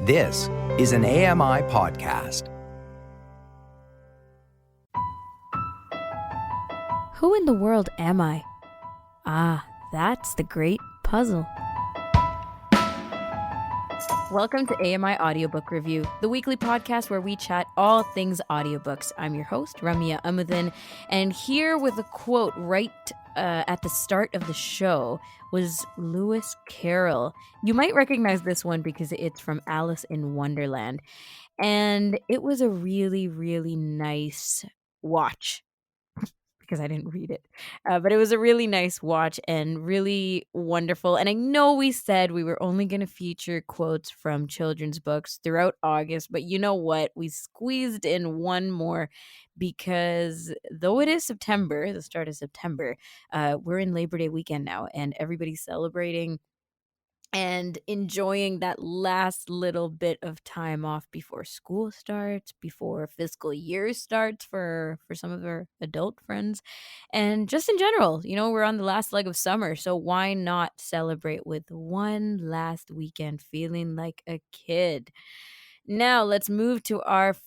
This is an AMI podcast. Who in the world am I? Ah, that's the great puzzle. Welcome to AMI Audiobook Review, the weekly podcast where we chat all things audiobooks. I'm your host, Ramya Amuthan, and here with a quote right at the start of the show was Lewis Carroll. You might recognize this one because it's from Alice in Wonderland, and it was a really, really nice watch. Because I didn't read it. But it was a really nice watch and really wonderful. And I know we said we were only going to feature quotes from children's books throughout August, but you know what? We squeezed in one more because though it is September, the start of September, we're in Labor Day weekend now and everybody's celebrating and enjoying that last little bit of time off before school starts, before fiscal year starts for some of our adult friends. And just in general, you know, we're on the last leg of summer, so why not celebrate with one last weekend feeling like a kid? Now, let's move to our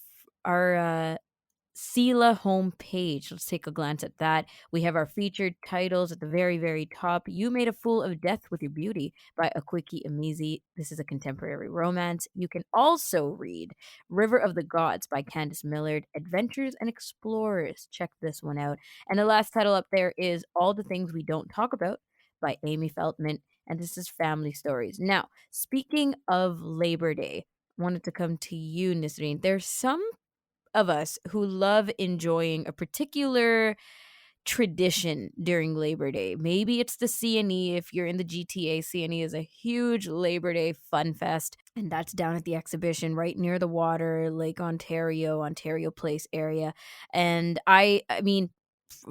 Sela homepage. Let's take a glance at that. We have our featured titles at the very, very top. You Made a Fool of Death with Your Beauty by Akwiki Emizi. This is a contemporary romance. You can also read River of the Gods by Candice Millard, Adventures and Explorers. Check this one out. And the last title up there is All the Things We Don't Talk About by Amy Feltman. And this is Family Stories. Now, speaking of Labor Day, I wanted to come to you, Nisreen. There's some of us who love enjoying a particular tradition during Labor Day. Maybe it's the CNE. If you're in the GTA, CNE is a huge Labor Day fun fest, and that's down at the exhibition right near the water, Lake Ontario, Ontario Place area. And I mean,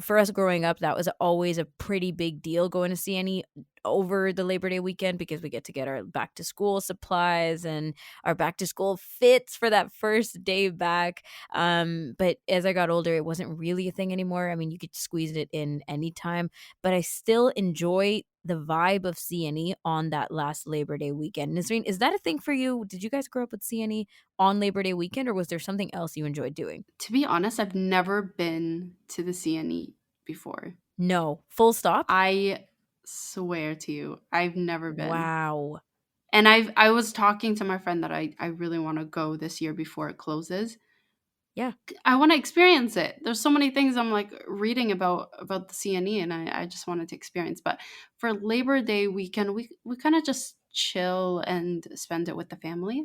for us growing up, that was always a pretty big deal going to CNE over the Labor Day weekend because we get to get our back to school supplies and our back to school fits for that first day back. But as I got older, it wasn't really a thing anymore. I mean, you could squeeze it in anytime, but I still enjoy the vibe of CNE on that last Labor Day weekend. Nazreen, is that a thing for you? Did you guys grow up with CNE on Labor Day weekend, or was there something else you enjoyed doing? To be honest, I've never been to the CNE before. No, full stop? I swear to you, I've never been. Wow. And I was talking to my friend that I really want to go this year before it closes. Yeah. I want to experience it. There's so many things I'm like reading about the CNE, and I just wanted to experience. But for Labor Day weekend, we kind of just chill and spend it with the family.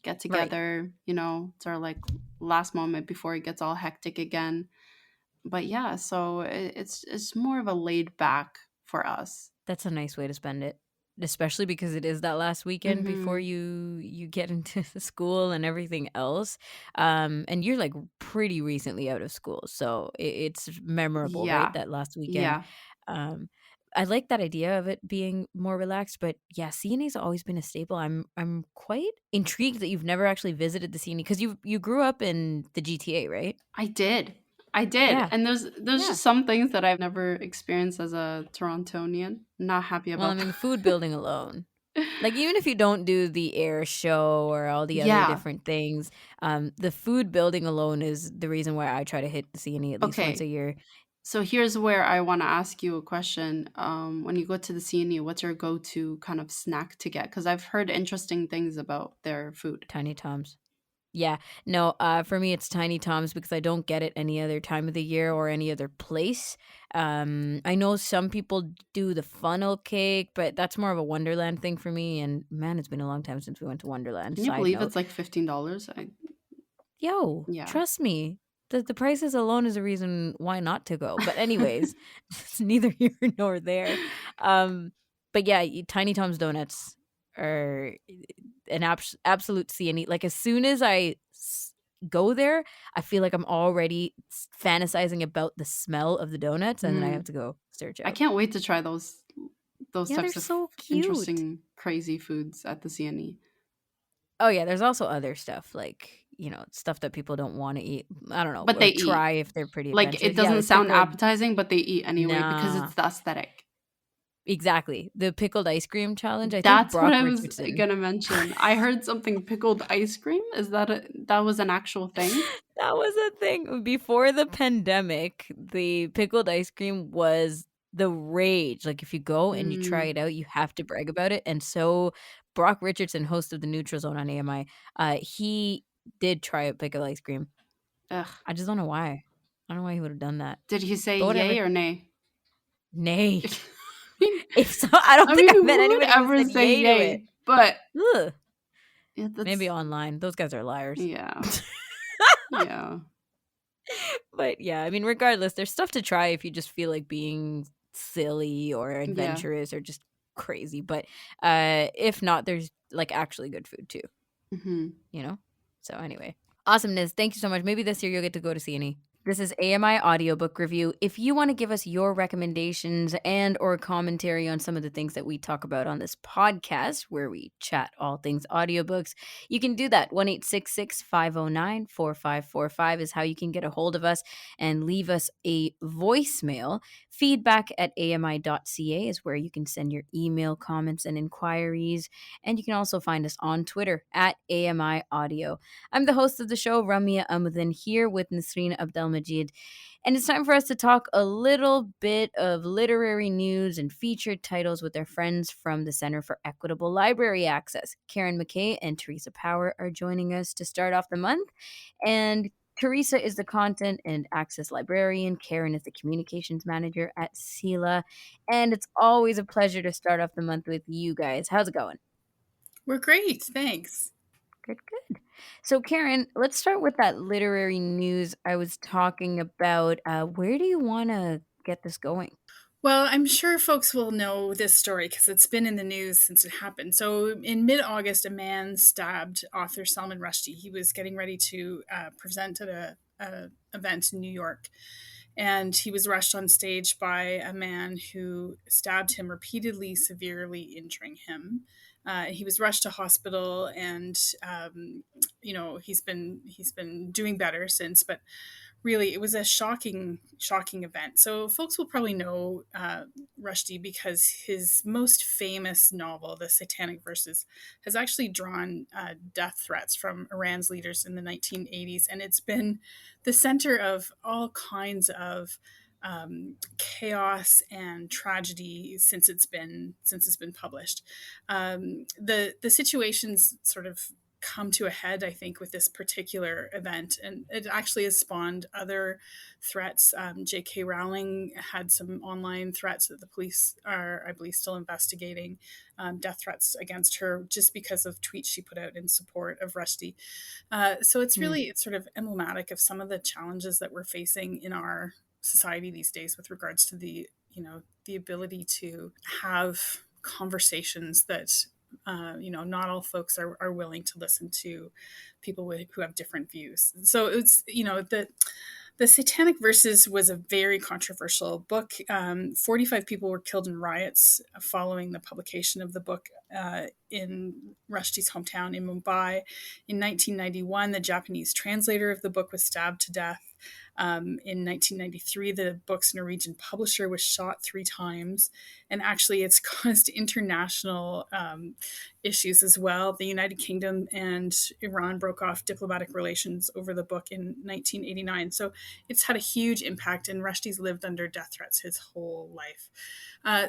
Get together, You know, it's our like last moment before it gets all hectic again. But yeah, so it's more of a laid back for us. That's a nice way to spend it, especially because it is that last weekend before Mm-hmm. you get into the school and everything else. And you're like pretty recently out of school, so it's memorable, right? Yeah, That last weekend. yeah. Um, I like that idea of it being more relaxed, but yeah, CNA's always been a staple. I'm quite intrigued that you've never actually visited the CNA because you grew up in the GTA, right? I did. Yeah, And there's yeah. just some things that I've never experienced as a Torontonian. Not happy Well, I about mean, that. the food building alone. Like, even if you don't do the air show or all the other Yeah. different things, the food building alone is the reason why I try to hit the CNE at least once a Okay. year. So here's where I want to ask you a question. When you go to the CNE, what's your go-to kind of snack to get? Because I've heard interesting things about their food. Tiny Tom's. Yeah. No, for me, it's Tiny Tom's because I don't get it any other time of the year or any other place. I know some people do the funnel cake, but that's more of a Wonderland thing for me. And man, it's been a long time since we went to Wonderland. Can you Side believe note. it's like $15? Yo, Yeah. trust me. The prices alone is a reason why not to go. But anyways, it's neither here nor there. Um, but yeah, Tiny Tom's donuts are an absolute CNE. Like as soon as I go there, I feel like I'm already fantasizing about the smell of the donuts, and then I have to go search I out. can't wait to try those Yeah, they're types of so cute. interesting, crazy foods at the CNE. Oh yeah, there's also other stuff like, you know, stuff that people don't want to eat. I don't know, But or they eat. try if they're pretty Like, it adventurous. Yeah, doesn't like sound pickled. appetizing, but they eat anyway because Nah. it's the aesthetic. Exactly. The pickled ice cream challenge. I think That's what Brock I was Richardson. gonna mention. I heard something pickled ice cream. Is that was an actual thing? That was a thing before the pandemic. The pickled ice cream was the rage. Like if you go and you try Mm, it out, you have to brag about it. And so Brock Richardson, host of the Neutral Zone on AMI, he did try out pickled ice cream. ugh. I just don't know why. I don't know why he would have done that. Did he say But whatever. yay or nay? Nay. I mean, If so, I don't I think mean, I met who would anybody who ever said say yay to it. yay? But Ugh. yeah, Maybe that's online. Those guys are liars. yeah, yeah, But yeah, I mean, regardless, there's stuff to try if you just feel like being silly or yeah. adventurous or just crazy. But if not, there's like actually good food too, Hmm. you know? So anyway, awesomeness. Thank you so much. Maybe this year you'll get to go to CNE. This is AMI Audiobook Review. If you want to give us your recommendations and or commentary on some of the things that we talk about on this podcast, where we chat all things audiobooks, you can do that. 1-866-509-4545 is how you can get a hold of us and leave us a voicemail. Feedback at ami.ca is where you can send your email comments and inquiries. And you can also find us on Twitter at AMI Audio. I'm the host of the show, Ramia Amuddin, here with Nasreen Abdelmajid. And it's time for us to talk a little bit of literary news and featured titles with our friends from the Center for Equitable Library Access. Karen McKay and Theresa Power are joining us to start off the month. And Theresa is the content and access librarian. Karen is the communications manager at CELA. And it's always a pleasure to start off the month with you guys. How's it going? We're great, thanks. Good, good. So, Karen, let's start with that literary news I was talking about. Where do you want to get this going? Well, I'm sure folks will know this story because it's been in the news since it happened. So, in mid August, a man stabbed author Salman Rushdie. He was getting ready to present at a event in New York, and he was rushed on stage by a man who stabbed him repeatedly, severely injuring him. He was rushed to hospital, and he's been doing better since. But really, it was a shocking event. So folks will probably know Rushdie because his most famous novel, The Satanic Verses, has actually drawn death threats from Iran's leaders in the 1980s, and it's been the center of all kinds of chaos and tragedy since it's been published. The situation's sort of come to a head, I think, with this particular event, and it actually has spawned other threats. J.K. Rowling had some online threats that the police are, I believe, still investigating, death threats against her just because of tweets she put out in support of Rushdie. So it's sort of emblematic of some of the challenges that we're facing in our society these days with regards to the ability to have conversations that not all folks are willing to listen to people who have different views. So it's the Satanic Verses was a very controversial book. 45 people were killed in riots following the publication of the book in Rushdie's hometown in Mumbai. In 1991, the Japanese translator of the book was stabbed to death. In 1993, the book's Norwegian publisher was shot 3 times. And actually, it's caused international issues as well. The United Kingdom and Iran broke off diplomatic relations over the book in 1989. So it's had a huge impact, and Rushdie's lived under death threats his whole life.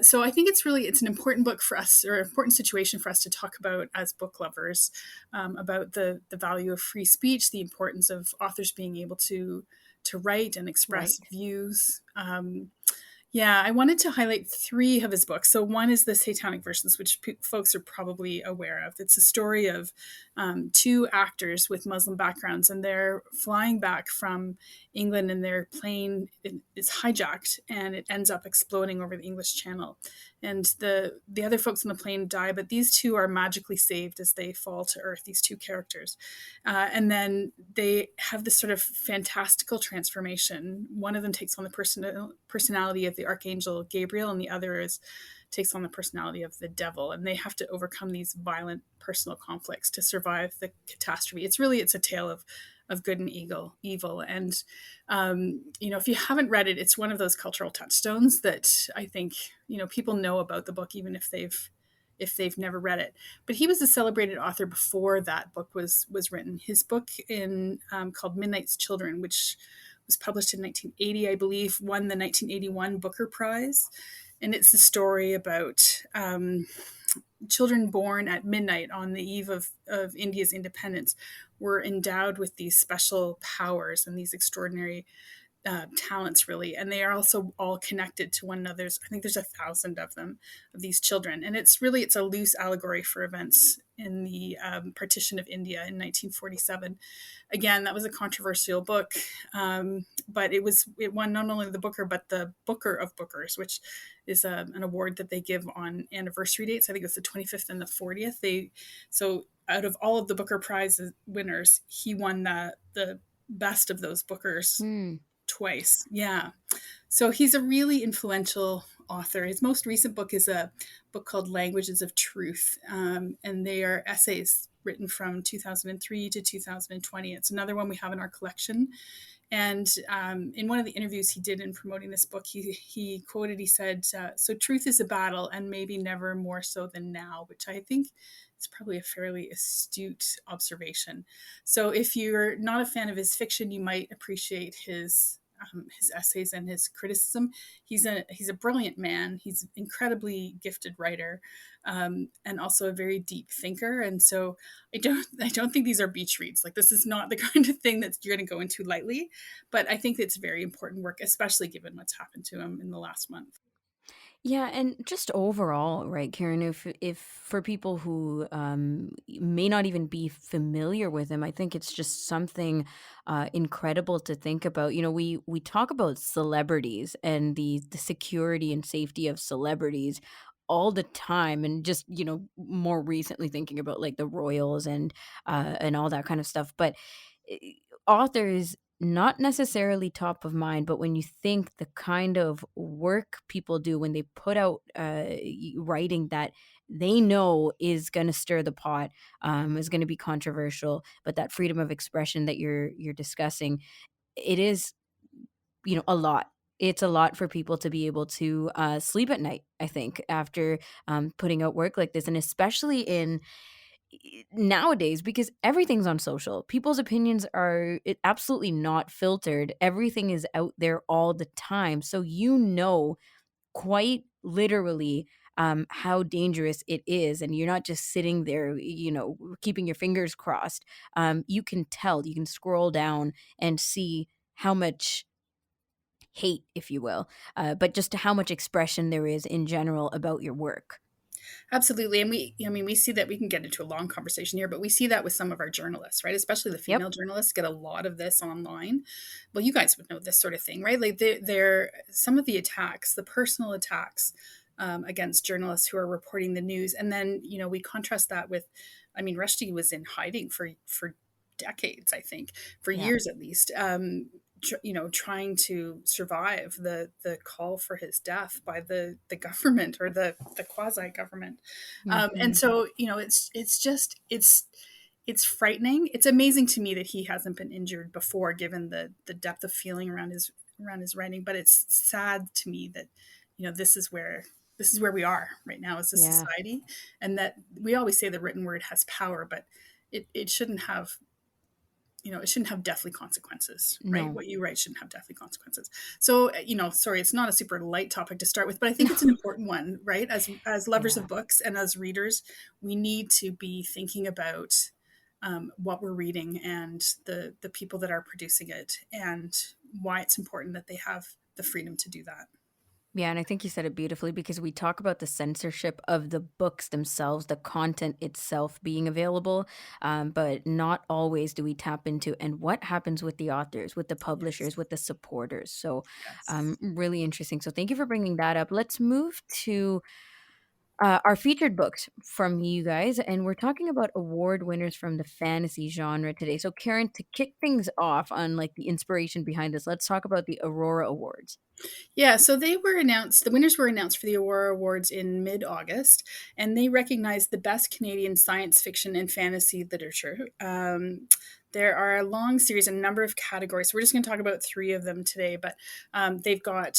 So I think it's an important book for us, or an important situation for us to talk about as book lovers, about the value of free speech, the importance of authors being able to write and express views. I wanted to highlight 3 of his books. So one is The Satanic Verses, which folks are probably aware of. It's a story of 2 actors with Muslim backgrounds, and they're flying back from England, and their plane is hijacked, and it ends up exploding over the English Channel. And the other folks on the plane die, but these 2 are magically saved as they fall to earth, these 2 characters. And then they have this sort of fantastical transformation. One of them takes on the personality of the Archangel Gabriel, and the other takes on the personality of the devil. And they have to overcome these violent personal conflicts to survive the catastrophe. It's a tale of good and evil. And if you haven't read it, it's one of those cultural touchstones that I think people know about the book, even if they've never read it. But he was a celebrated author before that book was written. His book called Midnight's Children, which was published in 1980, I believe, won the 1981 Booker Prize. And it's a story about children born at midnight on the eve of India's independence were endowed with these special powers and these extraordinary talents, really. And they are also all connected to one another. I think there's 1,000 of them, of these children. And it's a loose allegory for events in the partition of India in 1947. Again, that was a controversial book, but it won not only the Booker, but the Booker of Bookers, which is an award that they give on anniversary dates. I think it's the 25th and the 40th. So out of all of the Booker Prize winners, he won the best of those Bookers twice. Yeah. So he's a really influential author. His most recent book is a book called Languages of Truth, and they are essays written from 2003 to 2020. It's another one we have in our collection. And in one of the interviews he did in promoting this book, he said, "So truth is a battle, and maybe never more so than now," which I think is probably a fairly astute observation. So if you're not a fan of his fiction, you might appreciate his essays and his criticism. He's a brilliant man. He's an incredibly gifted writer, and also a very deep thinker. And so I don't think these are beach reads. Like, this is not the kind of thing that you're going to go into lightly, but I think it's very important work, especially given what's happened to him in the last month. Yeah, and just overall, right, Karen, if for people who may not even be familiar with him, I think it's just something incredible to think about. We talk about celebrities and the security and safety of celebrities all the time, and just more recently thinking about like the royals and all that kind of stuff. But eh, authors, not necessarily top of mind, but when you think the kind of work people do when they put out writing that they know is going to stir the pot, is going to be controversial, but that freedom of expression that you're discussing, it is a lot. It's a lot for people to be able to sleep at night, I think, after putting out work like this, and especially in nowadays, because everything's on social. People's opinions are absolutely not filtered. Everything is out there all the time. So quite literally how dangerous it is. And you're not just sitting there, keeping your fingers crossed. You can tell, you can scroll down and see how much hate, if you will, but just how much expression there is in general about your work. Absolutely. And we see that. We can get into a long conversation here, but we see that with some of our journalists, right? Especially the female journalists get a lot of this online. Well, you guys would know this sort of thing, right? Like they're some of the attacks, the personal attacks against journalists who are reporting the news. And then, we contrast that with, Rushdie was in hiding for decades, I think, for years at least. Trying to survive the call for his death by the government, or the quasi government. And so, it's frightening. It's amazing to me that he hasn't been injured before, given the depth of feeling around his writing. But it's sad to me that, this is where we are right now as a society. And that we always say the written word has power, but it shouldn't have, it shouldn't have deathly consequences, right? No. What you write shouldn't have deathly consequences. So, sorry, it's not a super light topic to start with, but I think it's an important one, right? As lovers of books and as readers, we need to be thinking about what we're reading and the people that are producing it, and why it's important that they have the freedom to do that. Yeah, and I think you said it beautifully, because we talk about the censorship of the books themselves, the content itself being available, but not always do we tap into and what happens with the authors, with the publishers, with the supporters. So really interesting. So thank you for bringing that up. Let's move to our featured books from you guys, and we're talking about award winners from the fantasy genre today. So Karen, to kick things off on like the inspiration behind this, let's talk about the Aurora Awards. Yeah, so they were announced, the winners were announced for the Aurora Awards in mid-August, and they recognized the best Canadian science fiction and fantasy literature. There are a long series, a number of categories. We're just going to talk about 3 of them today, but they've got,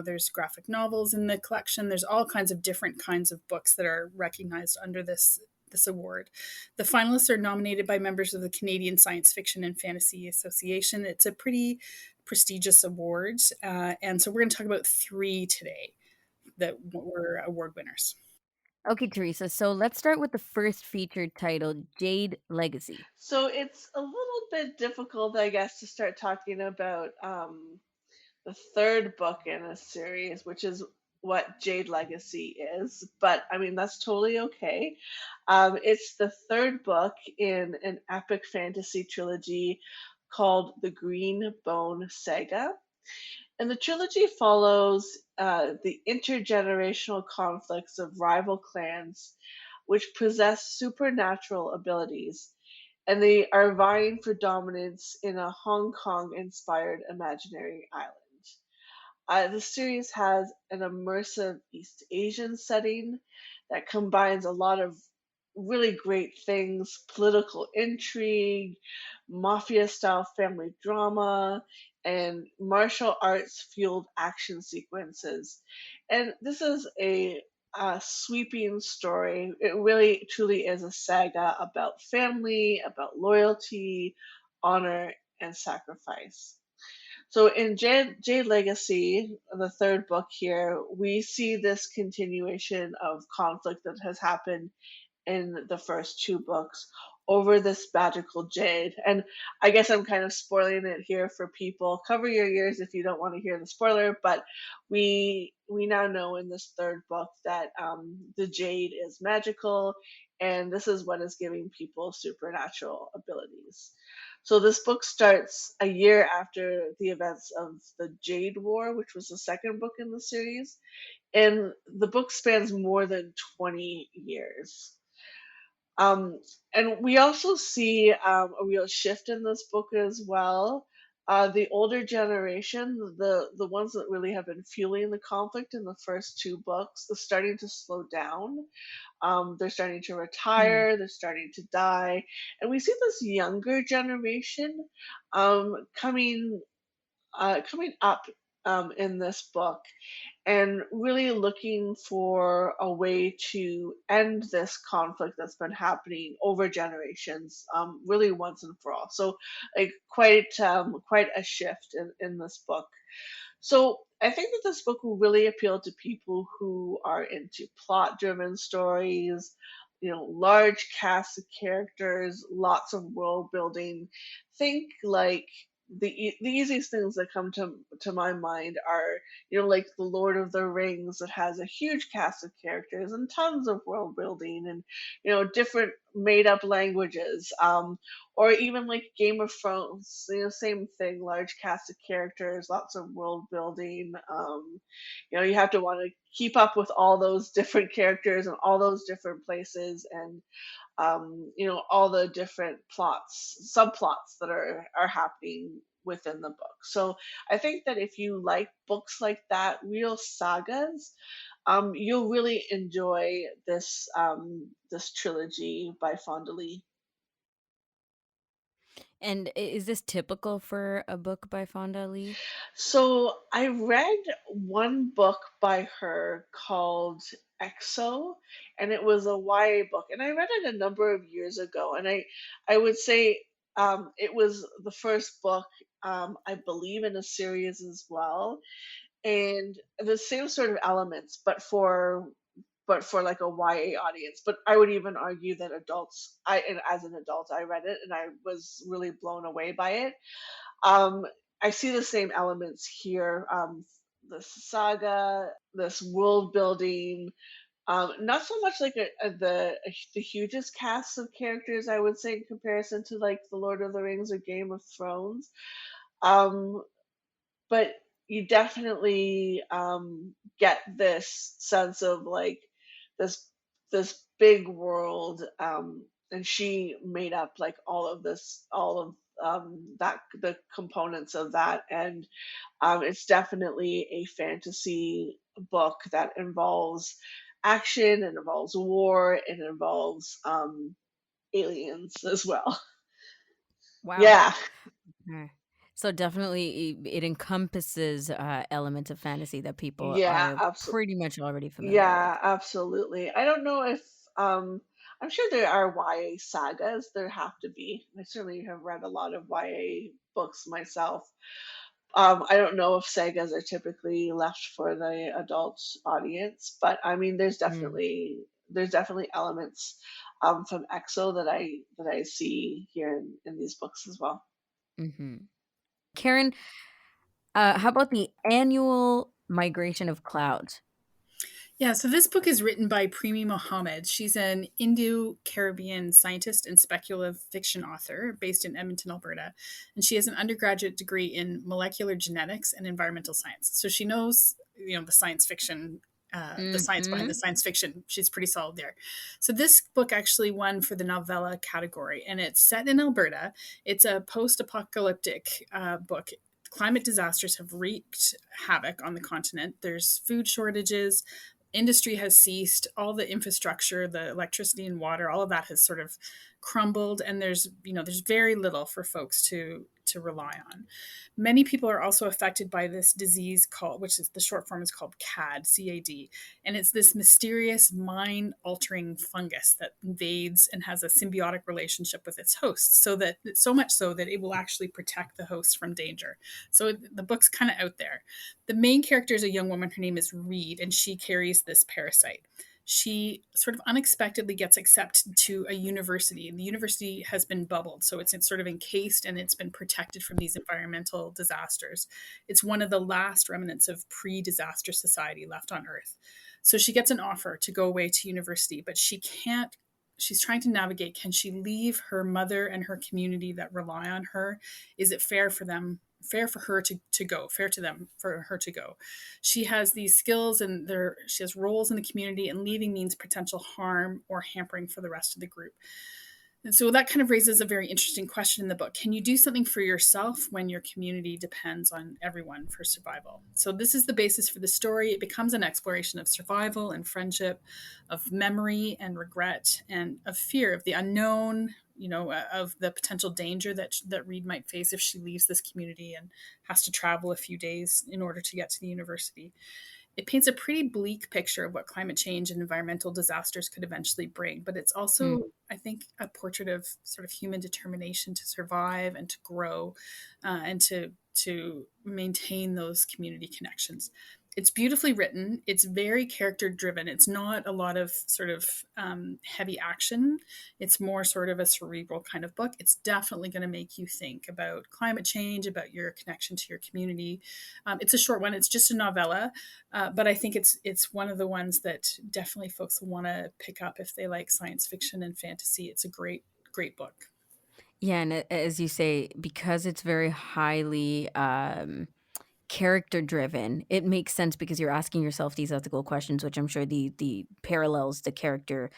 there's graphic novels in the collection. There's all kinds of different kinds of books that are recognized under this award. The finalists are nominated by members of the Canadian Science Fiction and Fantasy Association. It's a pretty prestigious award, and so we're going to talk about 3 today that were award winners. Okay, Theresa. So let's start with the first featured title, Jade Legacy. So it's a little bit difficult, I guess, to start talking about the third book in a series, which is what Jade Legacy is. But I mean, that's totally okay. It's the third book in an epic fantasy trilogy called the Green Bone Saga. And the trilogy follows the intergenerational conflicts of rival clans, which possess supernatural abilities, and they are vying for dominance in a Hong Kong inspired imaginary island. The series has an immersive East Asian setting that combines a lot of really great things: political intrigue, mafia style family drama, and martial arts fueled action sequences. And this is a sweeping story. It really truly is a saga about family, about loyalty, honor, and sacrifice. So in Jade Legacy, the third book here, we see this continuation of conflict that has happened in the first 2 books over this magical jade. And I guess I'm kind of spoiling it here for people. Cover your ears if you don't want to hear the spoiler, but we now know in this third book that the jade is magical, and this is what is giving people supernatural abilities. So this book starts a year after the events of the Jade War, which was the second book in the series, and the book spans more than 20 years. Um, and we also see a real shift in this book as well. The older generation, the ones that really have been fueling the conflict in the first 2 books, is starting to slow down. They're starting to Hmm. retire, they're starting to die, and we see this younger generation coming coming up in this book and really looking for a way to end this conflict that's been happening over generations, really once and for all. So, like, quite a shift in this book. So I think that this book will really appeal to people who are into plot-driven stories, large casts of characters, lots of world building. Think like the easiest things that come to my mind are, like the Lord of the Rings, that has a huge cast of characters and tons of world building, and different made up languages, or even like Game of Thrones, same thing, large cast of characters, lots of world building. You have to want to keep up with all those different characters and all those different places, and all the different subplots that are happening within the book. So I think that if you like books like that, real sagas, you'll really enjoy this trilogy by Fonda Lee. And is this typical for a book by Fonda Lee? So I read one book by her called EXO, and it was a YA book, and I read it a number of years ago, and I would say it was the first book, I believe, in a series as well, and the same sort of elements, but for like a YA audience. But I would even argue that and as an adult, I read it and I was really blown away by it. um, I see the same elements here. The saga, this world building, not so much like the hugest cast of characters, I would say, in comparison to like the Lord of the Rings or Game of Thrones. Um, but you definitely get this sense of like this this big world, and she made up like all of that, the components of that, and it's definitely a fantasy book that involves action, and involves war, and involves aliens as well. Wow. Yeah. Okay. So definitely it encompasses elements of fantasy that people Yeah, are absolutely. pretty much already familiar with. Yeah, absolutely. I don't know if I'm sure there are YA sagas. There have to be. I certainly have read a lot of YA books myself. I don't know if sagas are typically left for the adult audience, but I mean, Mm, there's definitely elements from EXO that I see here in these books as well. hmm Karen, how about the annual migration of clouds? Yeah, so this book is written by Premi Mohammed. She's an Indo-Caribbean scientist and speculative fiction author based in Edmonton, Alberta. And she has an undergraduate degree in molecular genetics and environmental science. So she knows, the science fiction, the science behind the Hmm science fiction. She's pretty solid there. So this book actually won for the novella category, and it's set in Alberta. It's a post-apocalyptic book. Climate disasters have wreaked havoc on the continent. There's food shortages, industry has ceased, all the infrastructure, the electricity and water, all of that has sort of crumbled, and there's very little for folks to rely on. Many people are also affected by this disease called, which is the short form is called CAD, and it's this mysterious mind altering fungus that invades and has a symbiotic relationship with its host, so much so that it will actually protect the host from danger. So the book's kind of out there. The main character is a young woman. Her name is Reed, and she carries this parasite. She sort of unexpectedly gets accepted to a university, and the university has been bubbled. So it's sort of encased and it's been protected from these environmental disasters. It's one of the last remnants of pre disaster society left on Earth. So she gets an offer to go away to university, but she can't. She's trying to navigate, can she leave her mother and her community that rely on her? Is it fair for them, fair for her to go, fair to them for her to go? She has these skills, and she has roles in the community, and leaving means potential harm or hampering for the rest of the group. And so that kind of raises a very interesting question in the book. Can you do something for yourself when your community depends on everyone for survival? So this is the basis for the story. It becomes an exploration of survival and friendship, of memory and regret, and of fear of the unknown, of the potential danger that Reed might face if she leaves this community and has to travel a few days in order to get to the university. It paints a pretty bleak picture of what climate change and environmental disasters could eventually bring, but it's also, I think, a portrait of sort of human determination to survive and to grow, and to maintain those community connections. It's beautifully written. It's very character driven. It's not a lot of sort of heavy action. It's more sort of a cerebral kind of book. It's definitely going to make you think about climate change, about your connection to your community. It's a short one. It's just a novella, but I think it's one of the ones that definitely folks will want to pick up if they like science fiction and fantasy. It's a great book. Yeah, and as you say, because it's very highly character driven, it makes sense because you're asking yourself these ethical questions, which I'm sure the parallels the character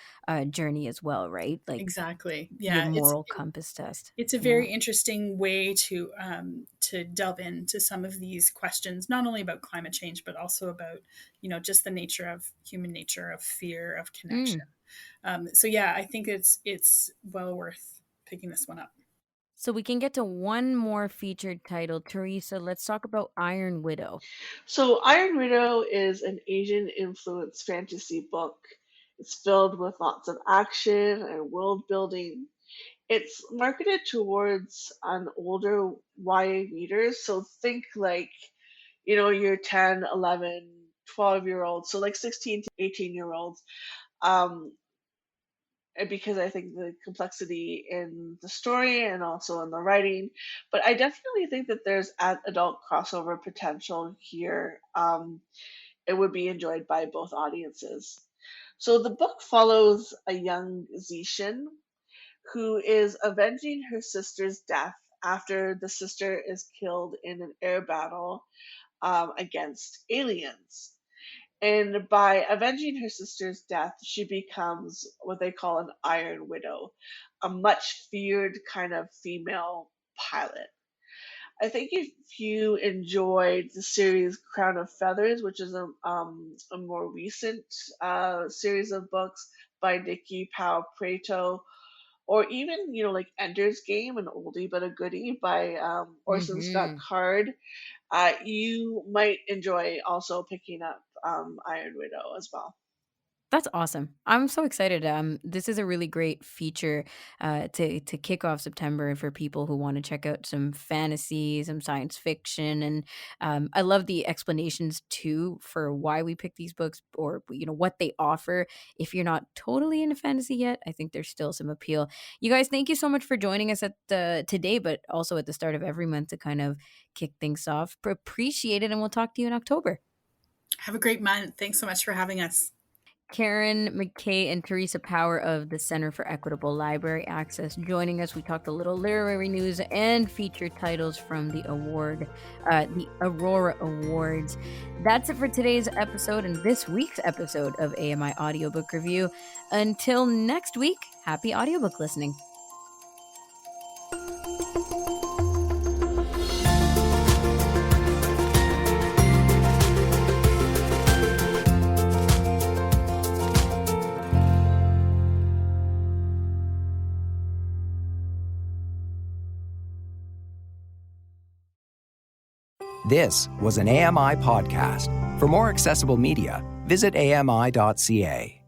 journey as well, right? Like Exactly. your Yeah, moral compass test. it's a Yeah. very interesting way to delve into some of these questions, not only about climate change, but also about just the nature of human nature, of fear, of connection. Mm. So yeah, I think it's well worth picking this one up. So we can get to one more featured title. Teresa, let's talk about Iron Widow. So Iron Widow is an Asian influenced fantasy book. It's filled with lots of action and world building. It's marketed towards an older YA readers, so think like, your 10, 11, 12-year olds, so like 16 to 18-year olds. Um, and because I think the complexity in the story and also in the writing, but I definitely think that there's adult crossover potential here. It would be enjoyed by both audiences. So the book follows a young Zishin who is avenging her sister's death after the sister is killed in an air battle against aliens. And by avenging her sister's death, she becomes what they call an Iron Widow, a much feared kind of female pilot. I think if you enjoyed the series Crown of Feathers, which is a more recent series of books by Nikki Pao Preto, or even, like Ender's Game, an oldie but a goodie by Orson Scott Hmm. Card. You might enjoy also picking up Iron Widow as well. That's awesome. I'm so excited. This is a really great feature to kick off September for people who want to check out some fantasy, some science fiction, and I love the explanations too for why we pick these books, or what they offer. If you're not totally into fantasy yet, I think there's still some appeal. You guys, thank you so much for joining us at today, but also at the start of every month to kind of kick things off. Appreciate it, and we'll talk to you in October. Have a great month. Thanks so much for having us. Karen, McKay, and Theresa Power of the Center for Equitable Library Access joining us. We talked a little literary news and featured titles from the Aurora Awards. That's it for today's episode and this week's episode of AMI Audiobook Review. Until next week, happy audiobook listening. This was an AMI podcast. For more accessible media, visit ami.ca.